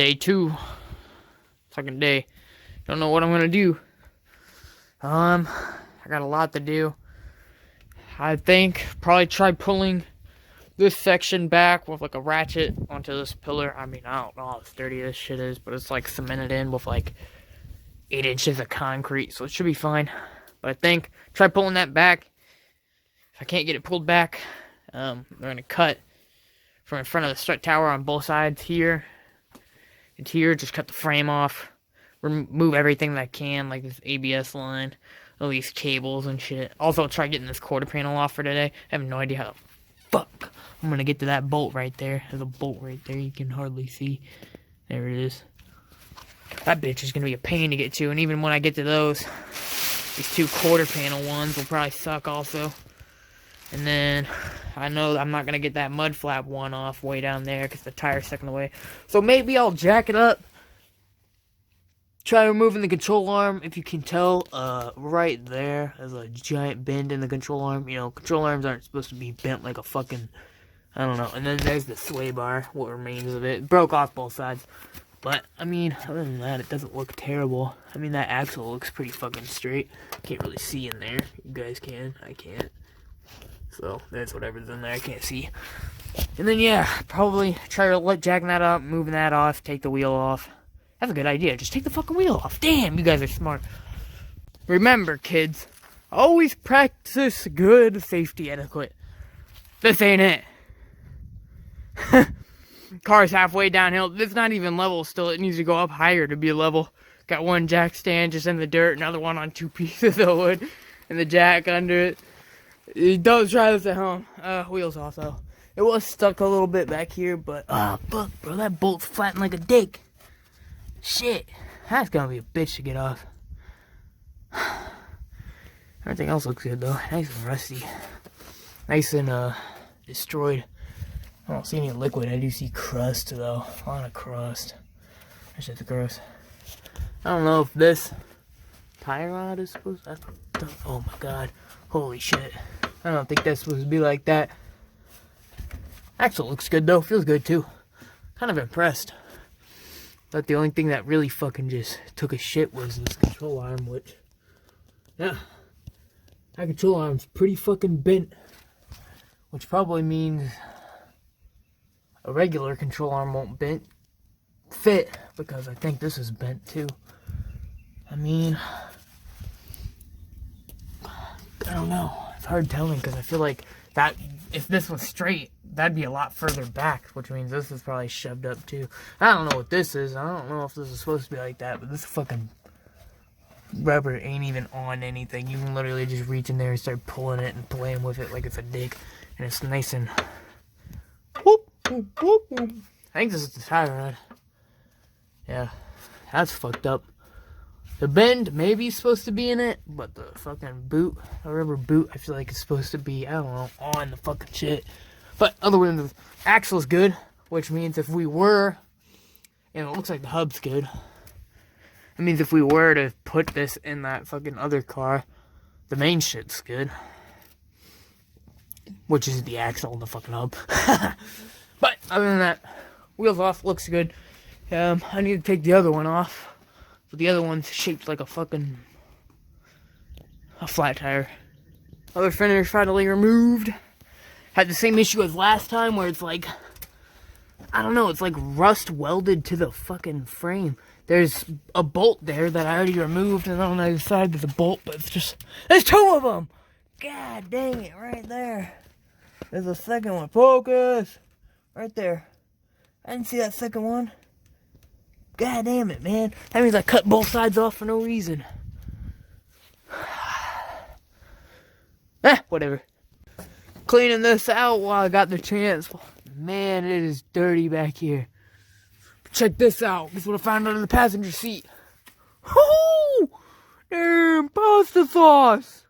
Day 2. Second day. Don't know what I'm gonna do. I got a lot to do. I think probably try pulling this section back with like a ratchet onto this pillar. I mean, I don't know how sturdy this shit is, but it's like cemented in with like 8 inches of concrete, so it should be fine. But I think try pulling that back. If I can't get it pulled back, they're gonna cut from in front of the strut tower on both sides here and here. Just cut the frame off, remove everything that I can, like this ABS line, all these cables and shit. Also, try getting this quarter panel off for today. I have no idea how the fuck I'm gonna get to that bolt right there. There's a bolt right there you can hardly see. There it is. That bitch is gonna be a pain to get to, and even when I get to those, these 2 quarter panel ones will probably suck also. And then I know I'm not gonna get that mud flap one off way down there because the tire's stuck in the way. So maybe I'll jack it up. Try removing the control arm. If you can tell, right there, there's a giant bend in the control arm. You know, control arms aren't supposed to be bent like a fucking, I don't know. And then there's the sway bar, what remains of it. It broke off both sides. But, I mean, other than that, it doesn't look terrible. I mean, that axle looks pretty fucking straight. Can't really see in there. You guys can. I can't. So, that's whatever's in there. I can't see. And then, yeah, probably try to jacking that up, moving that off, take the wheel off. That's a good idea. Just take the fucking wheel off. Damn, you guys are smart. Remember, kids, always practice good safety etiquette. This ain't it. Car's halfway downhill. It's not even level still. It needs to go up higher to be level. Got one jack stand just in the dirt, another one on 2 pieces of wood, and the jack under it. Don't try this at home. Wheels off though. It was stuck a little bit back here, but fuck, bro, that bolt's flattened like a dick. Shit, that's gonna be a bitch to get off. Everything else looks good though. Nice and rusty. Nice and destroyed. I don't see any liquid. I do see crust though. A lot of crust. That's just gross. I don't know if this tire rod is supposed to... Oh my god. Holy shit. I don't think that's supposed to be like that. Axle looks good though. Feels good too. Kind of impressed. But the only thing that really fucking just took a shit was this control arm, which... Yeah. That control arm's pretty fucking bent. Which probably means a regular control arm won't fit, because I think this is bent too. I mean, I don't know. It's hard telling because I feel like that if this was straight, that'd be a lot further back, which means this is probably shoved up too. I don't know what this is. I don't know if this is supposed to be like that, but this fucking rubber ain't even on anything. You can literally just reach in there and start pulling it and playing with it like it's a dick, and it's nice and whoop. I think this is the tire rod. Yeah, that's fucked up. The bend maybe is supposed to be in it, but the fucking boot, the rubber boot, I feel like it's supposed to be, I don't know, on the fucking shit. But other than the axle's good, which means if we were, and it looks like the hub's good, it means if we were to put this in that fucking other car, the main shit's good. Which is the axle and the fucking hub. But other than that, wheels off, looks good. I need to take the other one off. But the other one's shaped like a flat tire. Other fender finally removed. Had the same issue as last time where it's like, I don't know, it's like rust welded to the fucking frame. There's a bolt there that I already removed, and on the other side there's a bolt, but it's just, there's 2 of them! God dang it, right there. There's a second one. Focus! Right there. I didn't see that second one. God damn it, man. That means I cut both sides off for no reason. Whatever. Cleaning this out while I got the chance. Man, it is dirty back here. Check this out. This is what I found under the passenger seat. Woo! Damn, pasta sauce.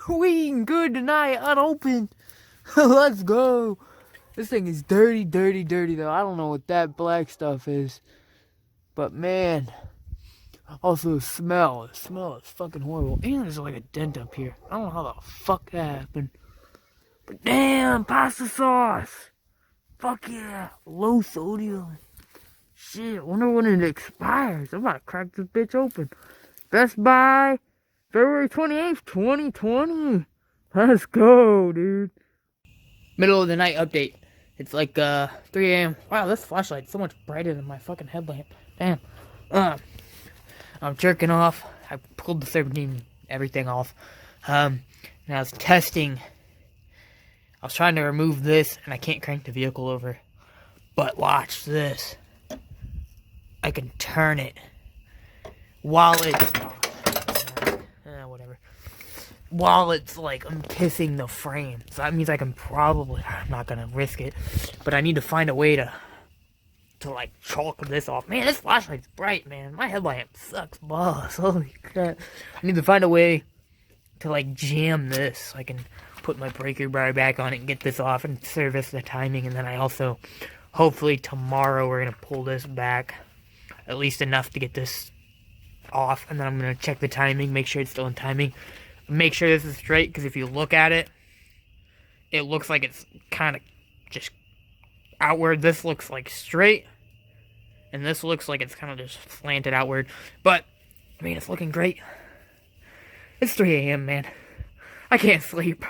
We eating good tonight, unopened. Let's go. This thing is dirty, dirty, dirty though. I don't know what that black stuff is. But man. Also the smell. The smell is fucking horrible. And there's like a dent up here. I don't know how the fuck that happened. But damn, pasta sauce. Fuck yeah. Low sodium. Shit, I wonder when it expires. I'm about to crack this bitch open. Best Buy, February 28th, 2020. Let's go, dude. Middle of the night update. It's like 3 a.m. Wow, this flashlight's so much brighter than my fucking headlamp. Damn. I'm jerking off. I pulled the 13 everything off. And I was testing. I was trying to remove this, and I can't crank the vehicle over. But watch this. I can turn it while it's whatever. While it's like I'm kissing the frame. So that means I can probably, I'm not gonna risk it, but I need to find a way to like chalk this off. Man, this flashlight's bright, man. My headlamp sucks balls. Holy crap. I need to find a way to like jam this so I can put my breaker bar back on it and get this off and service the timing. And then I also, hopefully tomorrow we're gonna pull this back at least enough to get this off, and then I'm gonna check the timing, make sure it's still in timing, make sure this is straight, because if you look at it, it looks like it's kind of just outward. This looks like straight, and this looks like it's kind of just slanted outward, but I mean, it's looking great. It's 3 a.m., man. I can't sleep.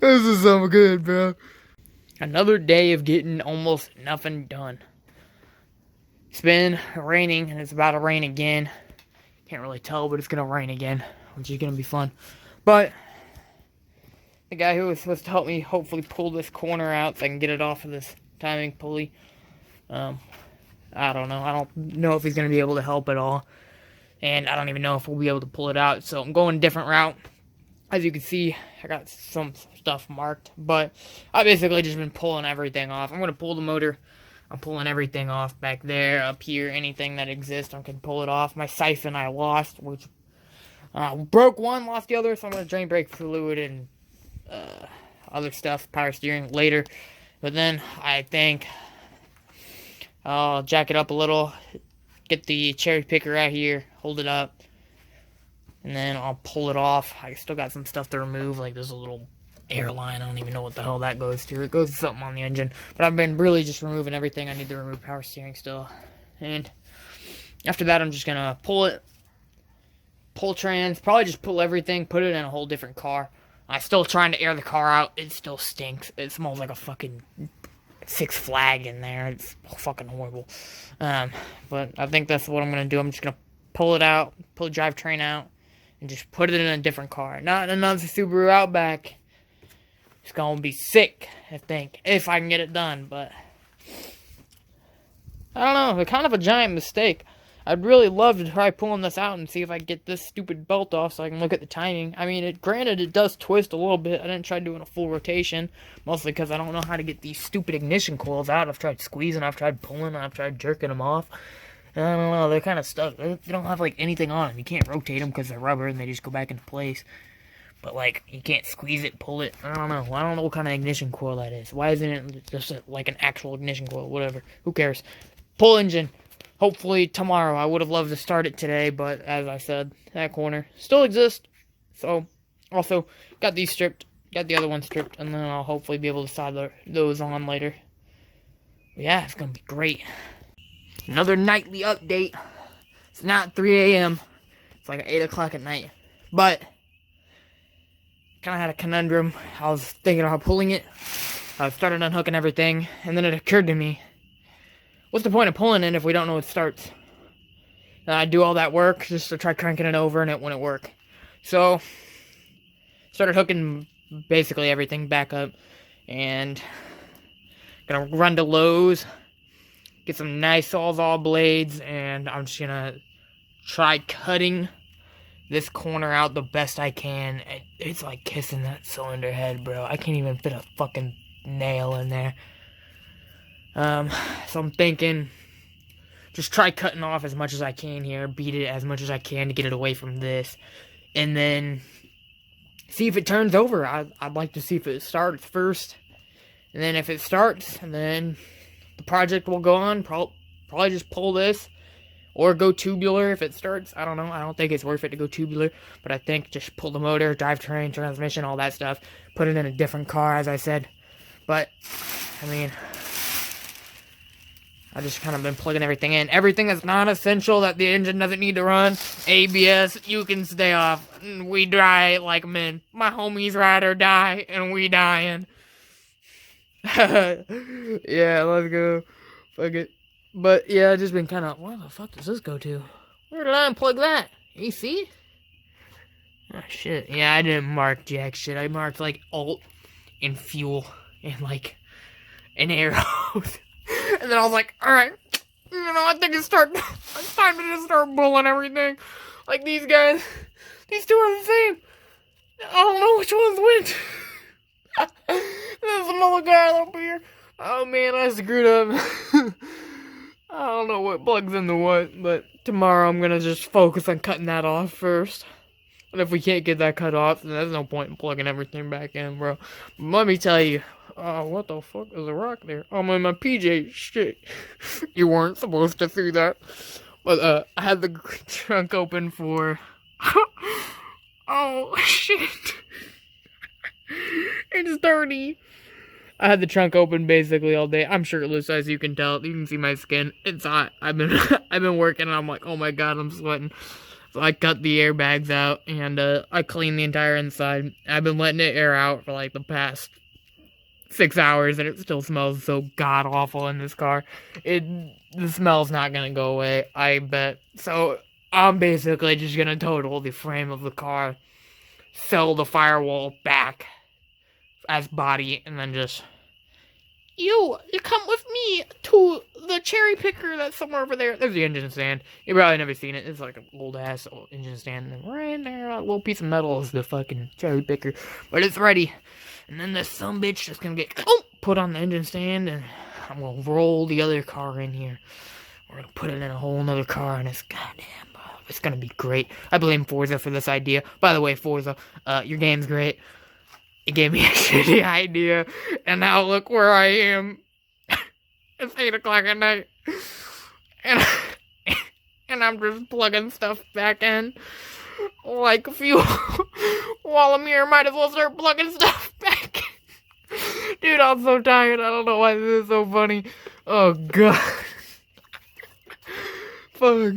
This is so good, bro. Another day of getting almost nothing done. It's been raining, and it's about to rain again. Can't really tell, but it's gonna rain again, which is gonna be fun. But the guy who was supposed to help me hopefully pull this corner out so I can get it off of this timing pulley, I don't know. I don't know if he's gonna be able to help at all, and I don't even know if we'll be able to pull it out. So I'm going a different route. As you can see, I got some stuff marked, but I basically just been pulling everything off. I'm going to pull the motor. I'm pulling everything off back there, up here, anything that exists, I can pull it off. My siphon I lost, which broke one, lost the other, so I'm going to drain brake fluid and other stuff, power steering later. But then I think I'll jack it up a little, get the cherry picker out here, hold it up, and then I'll pull it off. I still got some stuff to remove, like there's a little airline. I don't even know what the hell that goes to. It goes to something on the engine. But I've been really just removing everything. I need to remove power steering still. And after that, I'm just going to pull it. Pull trans. Probably just pull everything. Put it in a whole different car. I'm still trying to air the car out. It still stinks. It smells like a fucking Six Flag in there. It's fucking horrible. But I think that's what I'm going to do. I'm just going to pull it out. Pull the drivetrain out. And just put it in a different car. Not another Subaru Outback. It's gonna be sick, I think, if I can get it done, but I don't know, it's kind of a giant mistake. I'd really love to try pulling this out and see if I can get this stupid belt off so I can look at the timing. I mean, granted, it does twist a little bit. I didn't try doing a full rotation, mostly because I don't know how to get these stupid ignition coils out. I've tried squeezing, I've tried pulling, I've tried jerking them off. I don't know, they're kind of stuck. They don't have, like, anything on them. You can't rotate them because they're rubber and they just go back into place. But, like, you can't squeeze it, pull it. I don't know. I don't know what kind of ignition coil that is. Why isn't it just, like, an actual ignition coil? Whatever. Who cares? Pull engine. Hopefully tomorrow. I would have loved to start it today, but as I said, that corner still exists. So, also, got these stripped. Got the other one stripped. And then I'll hopefully be able to solder those on later. But yeah, it's going to be great. Another nightly update. It's not 3 a.m. It's like 8 o'clock at night. But kind of had a conundrum. I was thinking about pulling it. I started unhooking everything, and then it occurred to me, what's the point of pulling it if we don't know it starts? And I do all that work just to try cranking it over, and it wouldn't work. So, started hooking basically everything back up, and gonna run to Lowe's, get some nice Sawzall blades, and I'm just gonna try cutting this corner out the best I can. It's like kissing that cylinder head, bro. I can't even fit a fucking nail in there. So I'm thinking, just try cutting off as much as I can here, beat it as much as I can to get it away from this, and then see if it turns over. I'd like to see if it starts first, and then if it starts, and then the project will go on. Probably just pull this, or go tubular if it starts. I don't know. I don't think it's worth it to go tubular. But I think just pull the motor, drivetrain, transmission, all that stuff. Put it in a different car, as I said. But, I mean, I just kind of been plugging everything in. Everything that's not essential that the engine doesn't need to run. ABS, you can stay off. We die like men. My homies ride or die, and we dying. Yeah, let's go. Fuck it. But yeah, I just been kind of. Where the fuck does this go to? Where did I unplug that? AC? Oh shit. Yeah, I didn't mark jack shit. I marked like alt and fuel and like an arrows. And then I was like, alright, I think it's time to just start bulling everything. Like these guys, these two are the same. I don't know which one's which. There's another guy up here. Oh man, I screwed up. I don't know what plugs into what, but tomorrow I'm gonna just focus on cutting that off first. And if we can't get that cut off, then there's no point in plugging everything back in, bro. But let me tell you, what the fuck is a rock there? I'm in my PJ. Shit. You weren't supposed to see that. But, I had the trunk open for... Oh, shit. It's dirty. I had the trunk open basically all day. I'm shirtless, as you can tell. You can see my skin. It's hot. I've been working, and I'm like, oh my god, I'm sweating. So I cut the airbags out, and I cleaned the entire inside. I've been letting it air out for like the past 6 hours, and it still smells so god-awful in this car. The smell's not gonna go away, I bet. So I'm basically just gonna total the frame of the car, sell the firewall back as body, and then just... You come with me to the cherry picker that's somewhere over there. There's the engine stand. You probably never seen it. It's like an old-ass engine stand. And right there, a little piece of metal is the fucking cherry picker. But it's ready. And then this sumbitch is gonna get put on the engine stand, and I'm gonna roll the other car in here. We're gonna put it in a whole nother car, and it's it's gonna be great. I blame Forza for this idea. By the way, Forza, your game's great. It gave me a shitty idea, and now look where I am. It's 8 o'clock at night, and I'm just plugging stuff back in like fuel. While I'm here, might as well start plugging stuff back in. Dude, I'm so tired. I don't know why this is so funny. Oh god. Fuck.